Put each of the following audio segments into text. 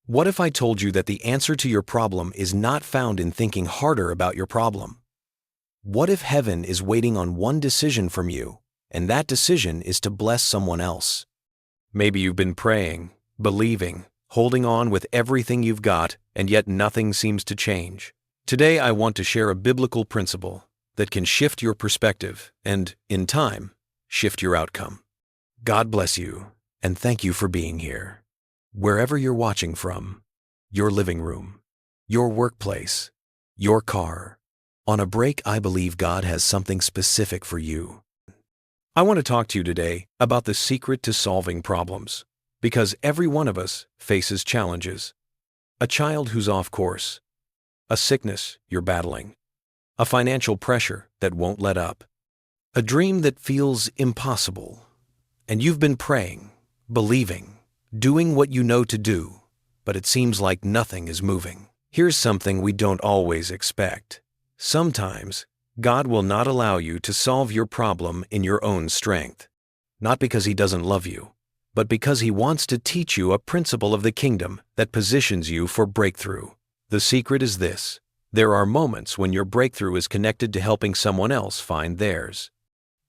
What if I told you that the answer to your problem is not found in thinking harder about your problem? What if heaven is waiting on one decision from you, and that decision is to bless someone else? Maybe you've been praying, believing, holding on with everything you've got, and yet nothing seems to change. Today I want to share a biblical principle that can shift your perspective and, in time, shift your outcome. God bless you, and thank you for being here. Wherever you're watching from, your living room, your workplace, your car, on a break, I believe God has something specific for you. I want to talk to you today about the secret to solving problems, because every one of us faces challenges. A child who's off course, a sickness you're battling, a financial pressure that won't let up, a dream that feels impossible, and you've been praying, believing, doing what you know to do, but it seems like nothing is moving. Here's something we don't always expect. Sometimes, God will not allow you to solve your problem in your own strength, not because He doesn't love you, but because He wants to teach you a principle of the kingdom that positions you for breakthrough. The secret is this: there are moments when your breakthrough is connected to helping someone else find theirs.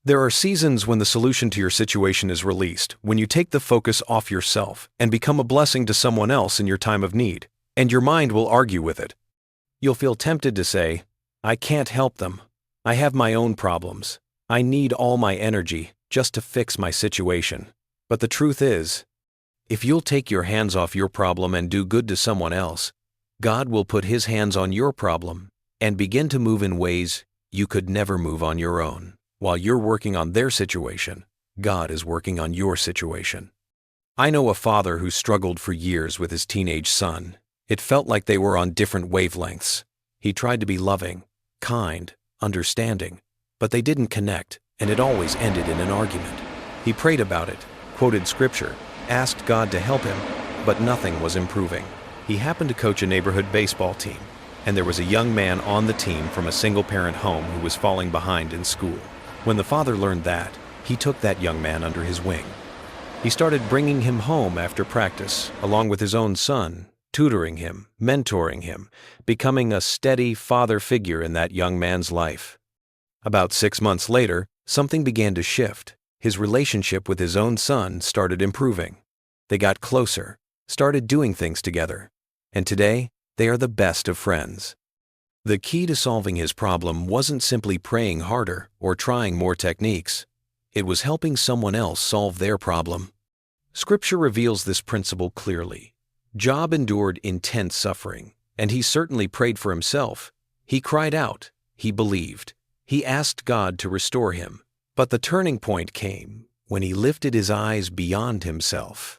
There are seasons when the solution to your situation is released, when you take the focus off yourself and become a blessing to someone else in your time of need, and your mind will argue with it. You'll feel tempted to say, "I can't help them. I have my own problems. I need all my energy just to fix my situation." But the truth is, if you'll take your hands off your problem and do good to someone else, God will put His hands on your problem and begin to move in ways you could never move on your own. While you're working on their situation, God is working on your situation. I know a father who struggled for years with his teenage son. It felt like they were on different wavelengths. He tried to be loving, kind, understanding, but they didn't connect, and it always ended in an argument. He prayed about it, quoted scripture, asked God to help him, but nothing was improving. He happened to coach a neighborhood baseball team, and there was a young man on the team from a single-parent home who was falling behind in school. When the father learned that, he took that young man under his wing. He started bringing him home after practice, along with his own son, tutoring him, mentoring him, becoming a steady father figure in that young man's life. About 6 months later, something began to shift. His relationship with his own son started improving. They got closer, started doing things together, and today they are the best of friends. The key to solving his problem wasn't simply praying harder or trying more techniques. It was helping someone else solve their problem. Scripture reveals this principle clearly. Job endured intense suffering, and he certainly prayed for himself. He cried out, he believed, he asked God to restore him. But the turning point came when he lifted his eyes beyond himself.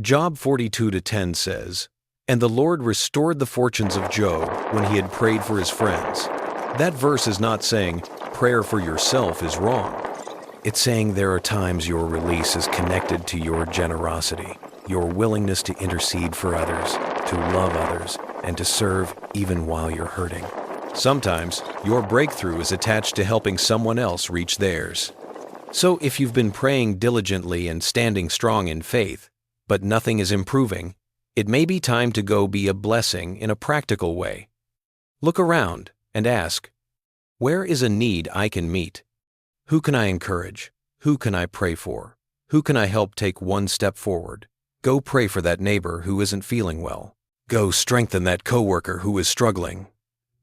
Job 42:10 says, "And the Lord restored the fortunes of Job when he had prayed for his friends." That verse is not saying prayer for yourself is wrong. It's saying there are times your release is connected to your generosity, your willingness to intercede for others, to love others, and to serve even while you're hurting. Sometimes, your breakthrough is attached to helping someone else reach theirs. So if you've been praying diligently and standing strong in faith, but nothing is improving, it may be time to go be a blessing in a practical way. Look around and ask, where is a need I can meet? Who can I encourage? Who can I pray for? Who can I help take one step forward? Go pray for that neighbor who isn't feeling well. Go strengthen that coworker who is struggling.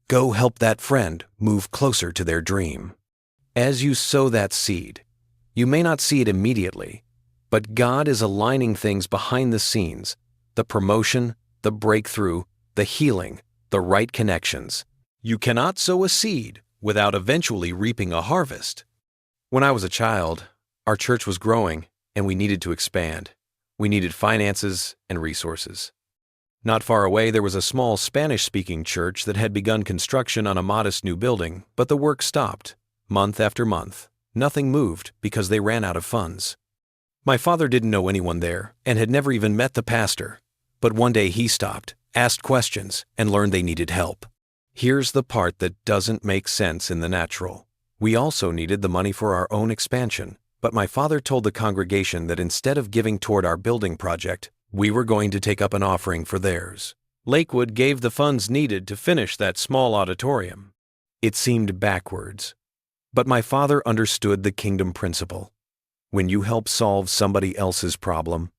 Go help that friend move closer to their dream. As you sow that seed, you may not see it immediately, but God is aligning things behind the scenes, the promotion, the breakthrough, the healing, the right connections. You cannot sow a seed without eventually reaping a harvest. When I was a child, our church was growing and we needed to expand. We needed finances and resources. Not far away, there was a small Spanish-speaking church that had begun construction on a modest new building, but the work stopped. Month after month, nothing moved because they ran out of funds. My father didn't know anyone there and had never even met the pastor. But one day he stopped, asked questions, and learned they needed help. Here's the part that doesn't make sense in the natural. We also needed the money for our own expansion, but my father told the congregation that instead of giving toward our building project, We were going to take up an offering for theirs. Lakewood gave the funds needed to finish that small auditorium. It seemed backwards. But my father understood the kingdom principle. When you help solve somebody else's problem,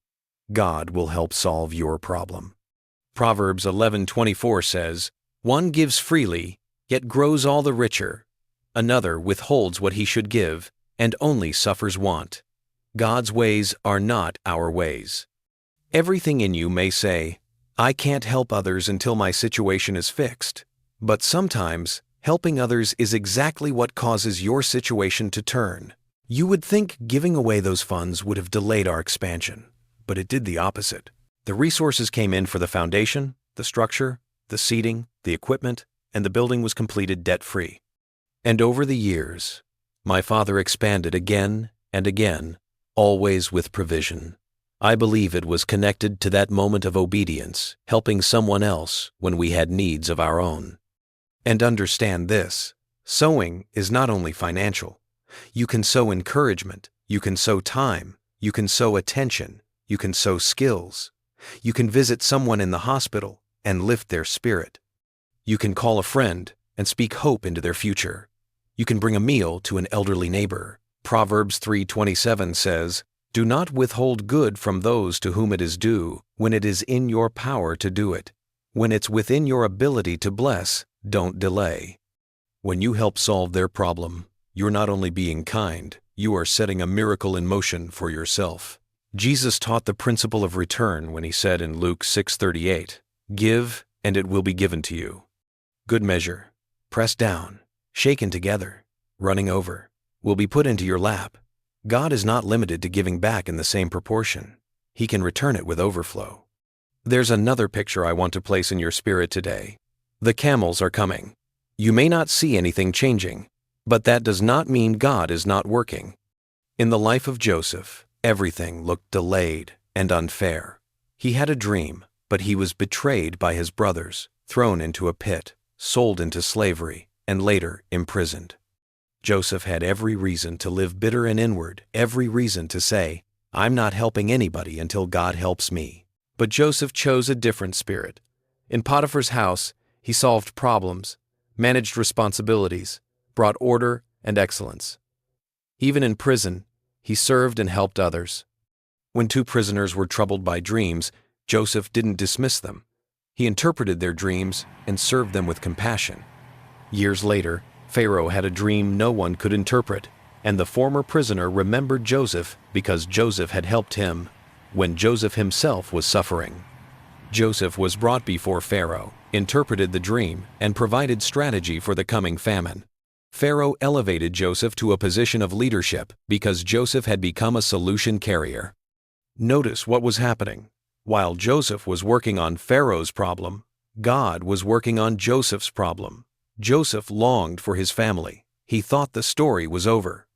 God will help solve your problem. Proverbs 11:24 says, "One gives freely, yet grows all the richer. Another withholds what he should give, and only suffers want." God's ways are not our ways. Everything in you may say, "I can't help others until my situation is fixed." But sometimes, helping others is exactly what causes your situation to turn. You would think giving away those funds would have delayed our expansion, but it did the opposite. The resources came in for the foundation, the structure, the seating, the equipment, and the building was completed debt-free. And over the years, my father expanded again and again, always with provision. I believe it was connected to that moment of obedience, helping someone else when we had needs of our own. And understand this, sowing is not only financial. You can sow encouragement, you can sow time, you can sow attention, you can sow skills. You can visit someone in the hospital and lift their spirit. You can call a friend and speak hope into their future. You can bring a meal to an elderly neighbor. Proverbs 3:27 says, "Do not withhold good from those to whom it is due, when it is in your power to do it. When it's within your ability to bless, don't delay." When you help solve their problem, you're not only being kind, you are setting a miracle in motion for yourself. Jesus taught the principle of return when he said in Luke 6:38, "Give, and it will be given to you. Good measure, pressed down, shaken together, running over, will be put into your lap." God is not limited to giving back in the same proportion. He can return it with overflow. There's another picture I want to place in your spirit today. The camels are coming. You may not see anything changing, but that does not mean God is not working. In the life of Joseph, everything looked delayed and unfair. He had a dream, but he was betrayed by his brothers, thrown into a pit, sold into slavery, and later imprisoned. Joseph had every reason to live bitter and inward, every reason to say, "I'm not helping anybody until God helps me." But Joseph chose a different spirit. In Potiphar's house, he solved problems, managed responsibilities, brought order and excellence. Even in prison, he served and helped others. When two prisoners were troubled by dreams, Joseph didn't dismiss them. He interpreted their dreams and served them with compassion. Years later, Pharaoh had a dream no one could interpret, and the former prisoner remembered Joseph because Joseph had helped him when Joseph himself was suffering. Joseph was brought before Pharaoh, interpreted the dream, and provided strategy for the coming famine. Pharaoh elevated Joseph to a position of leadership because Joseph had become a solution carrier. Notice what was happening. While Joseph was working on Pharaoh's problem, God was working on Joseph's problem. Joseph longed for his family. He thought the story was over.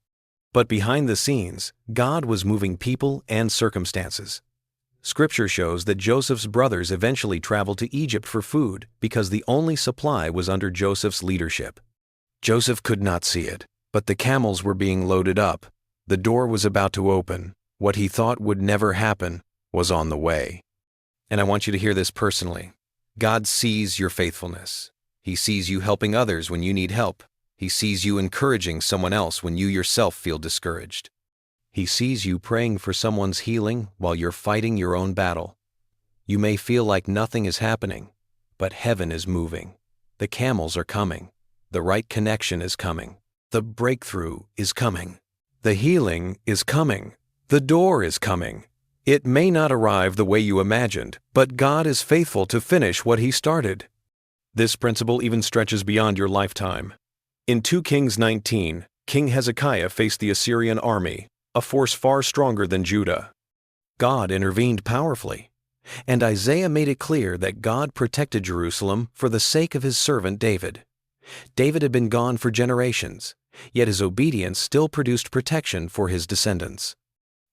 But behind the scenes, God was moving people and circumstances. Scripture shows that Joseph's brothers eventually traveled to Egypt for food because the only supply was under Joseph's leadership. Joseph could not see it, but the camels were being loaded up. The door was about to open. What he thought would never happen was on the way. And I want you to hear this personally. God sees your faithfulness. He sees you helping others when you need help. He sees you encouraging someone else when you yourself feel discouraged. He sees you praying for someone's healing while you're fighting your own battle. You may feel like nothing is happening, but heaven is moving. The camels are coming. The right connection is coming. The breakthrough is coming. The healing is coming. The door is coming. It may not arrive the way you imagined, but God is faithful to finish what He started. This principle even stretches beyond your lifetime. In 2 Kings 19, King Hezekiah faced the Assyrian army, a force far stronger than Judah. God intervened powerfully, and Isaiah made it clear that God protected Jerusalem for the sake of His servant David. David had been gone for generations, yet his obedience still produced protection for his descendants.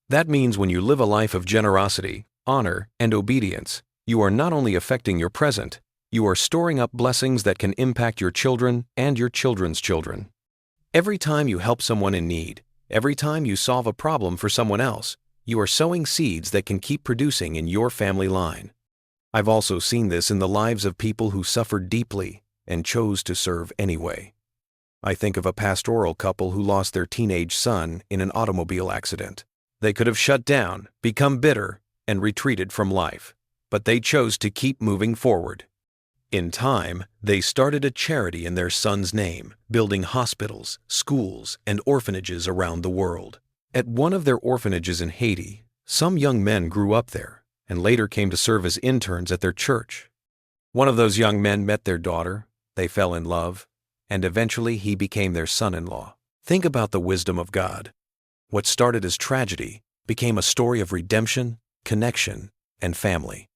That means when you live a life of generosity, honor, and obedience, you are not only affecting your present, you are storing up blessings that can impact your children and your children's children. Every time you help someone in need, every time you solve a problem for someone else, you are sowing seeds that can keep producing in your family line. I've also seen this in the lives of people who suffered deeply and chose to serve anyway. I think of a pastoral couple who lost their teenage son in an automobile accident. They could have shut down, become bitter, and retreated from life, but they chose to keep moving forward. In time, they started a charity in their son's name, building hospitals, schools, and orphanages around the world. At one of their orphanages in Haiti, some young men grew up there and later came to serve as interns at their church. One of those young men met their daughter, they fell in love, and eventually he became their son-in-law. Think about the wisdom of God. What started as tragedy became a story of redemption, connection, and family.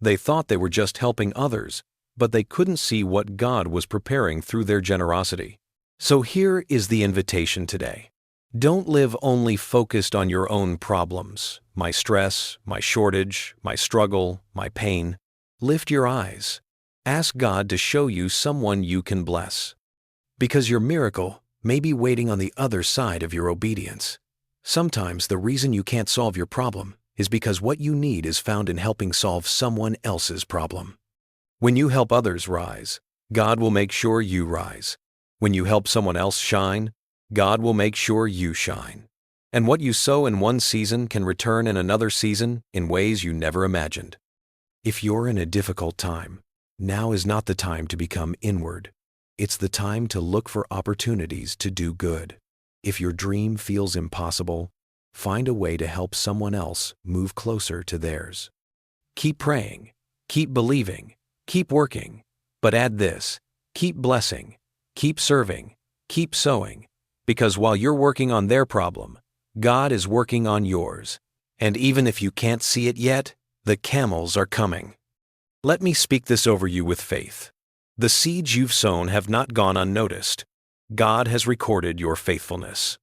They thought they were just helping others, but they couldn't see what God was preparing through their generosity. So here is the invitation today. Don't live only focused on your own problems, my stress, my shortage, my struggle, my pain. Lift your eyes. Ask God to show you someone you can bless. Because your miracle may be waiting on the other side of your obedience. Sometimes the reason you can't solve your problem is because what you need is found in helping solve someone else's problem. When you help others rise, God will make sure you rise. When you help someone else shine, God will make sure you shine. And what you sow in one season can return in another season in ways you never imagined. If you're in a difficult time, now is not the time to become inward. It's the time to look for opportunities to do good. If your dream feels impossible, find a way to help someone else move closer to theirs. Keep praying, keep believing, keep working, but add this: keep blessing, keep serving, keep sowing, because while you're working on their problem, God is working on yours. And even if you can't see it yet, the camels are coming. Let me speak this over you with faith. The seeds you've sown have not gone unnoticed. God has recorded your faithfulness.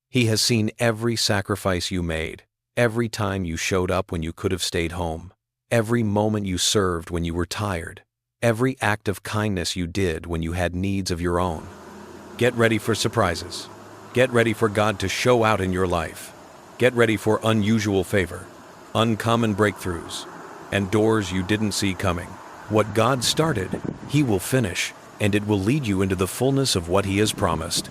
He has seen every sacrifice you made, every time you showed up when you could have stayed home, every moment you served when you were tired, every act of kindness you did when you had needs of your own. Get ready for surprises. Get ready for God to show out in your life. Get ready for unusual favor, uncommon breakthroughs, and doors you didn't see coming. What God started, He will finish, and it will lead you into the fullness of what He has promised.